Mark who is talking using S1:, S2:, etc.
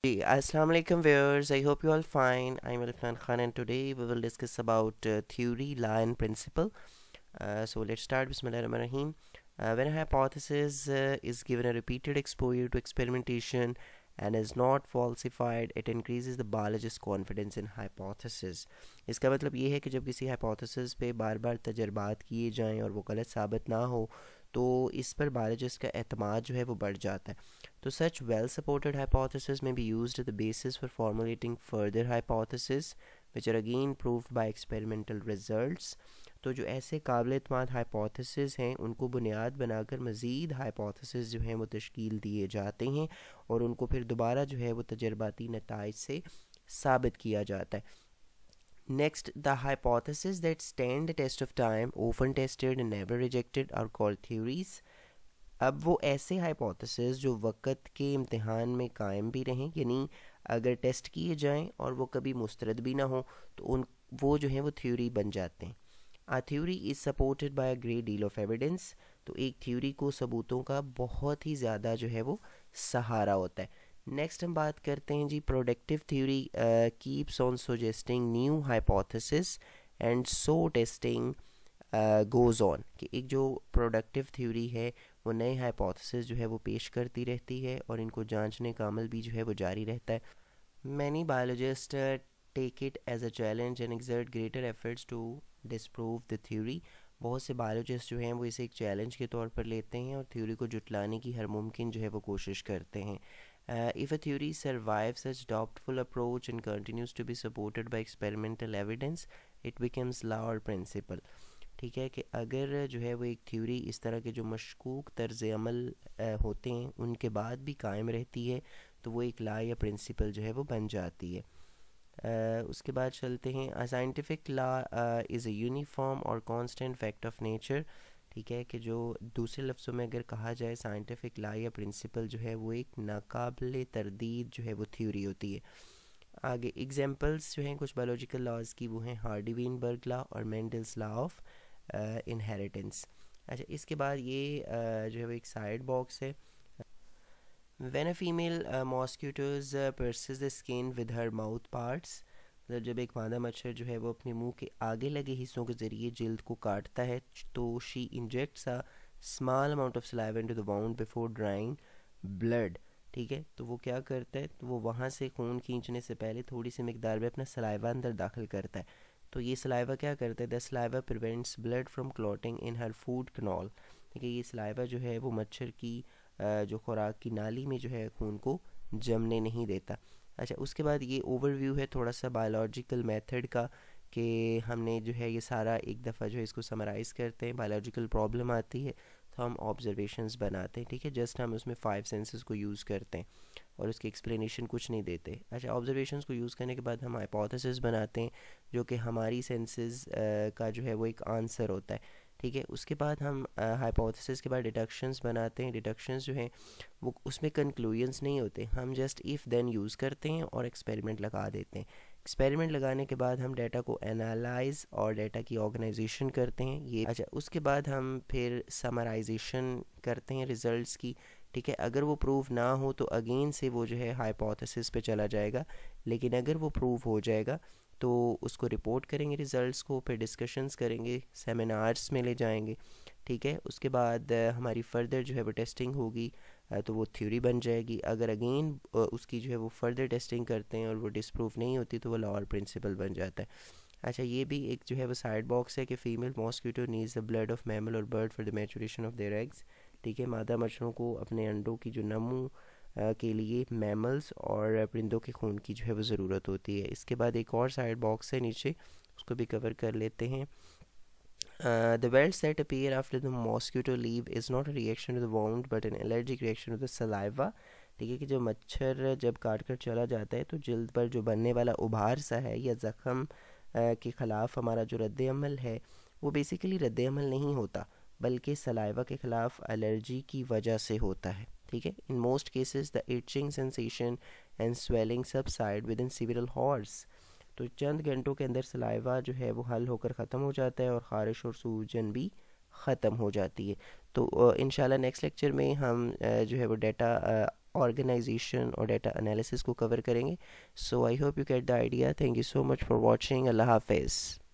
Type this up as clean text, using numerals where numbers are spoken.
S1: Assalamu alaikum viewers. I hope you all fine. I'm Irfan Khan and today we will discuss about theory, law and principle. So let's start. Bismillahirrahmanirrahim. When a hypothesis is given a repeated exposure to experimentation and is not falsified, it increases the biologist's confidence in hypothesis. इसका मतलब ये है कि जब किसी hypothesis पे बार बार तजर्बात किए जाएं और वो गलत साबित ना हो तो इस पर बायोलॉजिस्ट का एतमाद जो है वो बढ़ जाता है. तो such well supported hypothesis may be used as the basis for formulating further hypotheses which are again proved by experimental results. तो जो ऐसे काबिल एतमाद हाइपोथेसिस हैं उनको बुनियाद बनाकर मज़ीद हाइपोथेसिस जो हैं वो तश्कील दिए जाते हैं और उनको फिर दोबारा जो है वो तजर्बाती नताइज से साबित किया जाता है. Next, the hypotheses that stand the test of time, often tested and never rejected, are called theories. अब वो ऐसे हाइपोथेसिस जो वक़्त के इम्तिहान में कायम भी रहें, यानी अगर टेस्ट किए जाएं और वो कभी मुस्तरद भी ना हो तो उन वो जो हैं वो थ्योरी बन जाते हैं. A theory is supported by a great deal of evidence. तो एक थ्योरी को सबूतों का बहुत ही ज़्यादा जो है वो सहारा होता है. नेक्स्ट हम बात करते हैं जी productive theory keeps on suggesting new hypothesis and so testing goes on. कि एक जो प्रोडक्टिव थ्योरी है वो नए हाइपोथेसिस जो है वो पेश करती रहती है और इनको जांचने का अमल भी जो है वो जारी रहता है. Many biologists take it as a challenge and exert greater efforts to disprove the theory. बहुत से बायोलॉजिस्ट जो हैं वो इसे एक चैलेंज के तौर पर लेते हैं और थ्योरी को जुटलाने की हर मुमकिन जो है वो कोशिश करते हैं. If a theory survives such doubtful approach and continues to be supported by experimental evidence, it becomes law or principle. ठीक है कि अगर जो है वो एक थ्योरी इस तरह के जो मशकूक तर्ज अमल होते हैं उनके बाद भी कायम रहती है तो वो एक ला या प्रिंसिपल जो है वो बन जाती है. उसके बाद चलते हैं. A scientific law is a uniform और कांस्टेंट फैक्ट ऑफ नेचर. ठीक है कि जो दूसरे लफ्ज़ों में अगर कहा जाए साइंटिफिक ला या प्रिंसिपल जो है वो एक नाकाबिल तरदीद जो है वो थ्योरी होती है. आगे एग्जांपल्स जो हैं कुछ बायोलॉजिकल लॉज की वो हैं हार्डी-वीनबर्ग लॉ और मेंडल्स लॉ ऑफ इनहेरिटेंस. अच्छा इसके बाद ये जो है वो एक साइड बॉक्स है. When a female mosquitoes persists the skin with her mouth parts. मतलब जब एक मादा मच्छर जो है वो अपने मुंह के आगे लगे हिस्सों के ज़रिए जिल्द को काटता है तो she injects a small amount of saliva into the wound before drawing blood. ठीक है तो वो क्या करता है तो वो वहाँ से खून खींचने से पहले थोड़ी सी मिकदार में अपना सलाइवा अंदर दाखिल करता है. तो ये सलाइवा क्या करता है the saliva prevents blood from clotting in her food canal. ठीक है ये सलाइवा जो है वो मच्छर की जो खुराक की नाली में जो है खून को जमने नहीं देता. अच्छा उसके बाद ये ओवरव्यू है थोड़ा सा बायोलॉजिकल मेथड का कि हमने जो है ये सारा एक दफ़ा जो है इसको समराइज़ करते हैं. बायोलॉजिकल प्रॉब्लम आती है तो हम ऑब्जर्वेशंस बनाते हैं. ठीक है जस्ट हम उसमें 5 सेंसेस को यूज़ करते हैं और उसकी एक्सप्लेनेशन कुछ नहीं देते. अच्छा ऑब्जर्वेशंस को यूज़ करने के बाद हम हाइपोथेसिस बनाते हैं जो कि हमारी सेंसेस का जो है वो एक आंसर होता है. ठीक है उसके बाद हम हाइपोथेसिस के बाद डिडक्शंस बनाते हैं. डिडक्शंस जो हैं वो उसमें कंक्लूजन्स नहीं होते, हम जस्ट इफ़ देन यूज़ करते हैं और एक्सपेरिमेंट लगा देते हैं. एक्सपेरिमेंट लगाने के बाद हम डाटा को एनालाइज और डाटा की ऑर्गेनाइजेशन करते हैं ये. अच्छा उसके बाद हम फिर समराइजेशन करते हैं रिजल्ट्स की. ठीक है अगर वो प्रूव ना हो तो अगेन से वो जो है हाइपोथेसिस पे चला जाएगा, लेकिन अगर वो प्रूव हो जाएगा तो उसको रिपोर्ट करेंगे रिज़ल्ट्स को, फिर डिस्कशंस करेंगे, सेमिनार्स में ले जाएंगे. ठीक है उसके बाद हमारी फ़र्दर जो है वो टेस्टिंग होगी तो वो थ्योरी बन जाएगी. अगर अगेन उसकी जो है वो फर्दर टेस्टिंग करते हैं और वो डिसप्रूव नहीं होती तो वो लॉ और प्रिंसिपल बन जाता है. अच्छा ये भी एक जो है वो साइड बॉक्स है कि female mosquito needs the blood of mammal और bird for the maturation of their eggs. ठीक है मादा मच्छरों को अपने अंडों की जो नमू के लिए मैमल्स और परिंदों के खून की जो है वो ज़रूरत होती है. इसके बाद एक और साइड बॉक्स है नीचे उसको भी कवर कर लेते हैं. The welts that appear after the mosquito leave is not a reaction to the wound but an allergic reaction to the saliva. ठीक है कि जो मच्छर जब काट कर चला जाता है तो जल्द पर जो बनने वाला उभार सा है या ज़ख़म के ख़िलाफ़ हमारा जो रद्द अमल है वो बेसिकली रद्द अमल नहीं होता बल्कि सलाइवा के ख़िलाफ़ एलर्जी की वजह से होता है. ठीक है in most cases the itching sensation and swelling subside within several hours. तो चंद घंटों के अंदर सलाइवा जो है वो हल होकर ख़त्म हो जाता है और ख़ारिश और सूजन भी ख़त्म हो जाती है. तो इंशाल्लाह नेक्स्ट लेक्चर में हम जो है वो डाटा ऑर्गेनाइजेशन और डेटा एनालिसिस को कवर करेंगे. So I hope you get the idea. Thank you so much for watching. अल्लाह हाफिज़.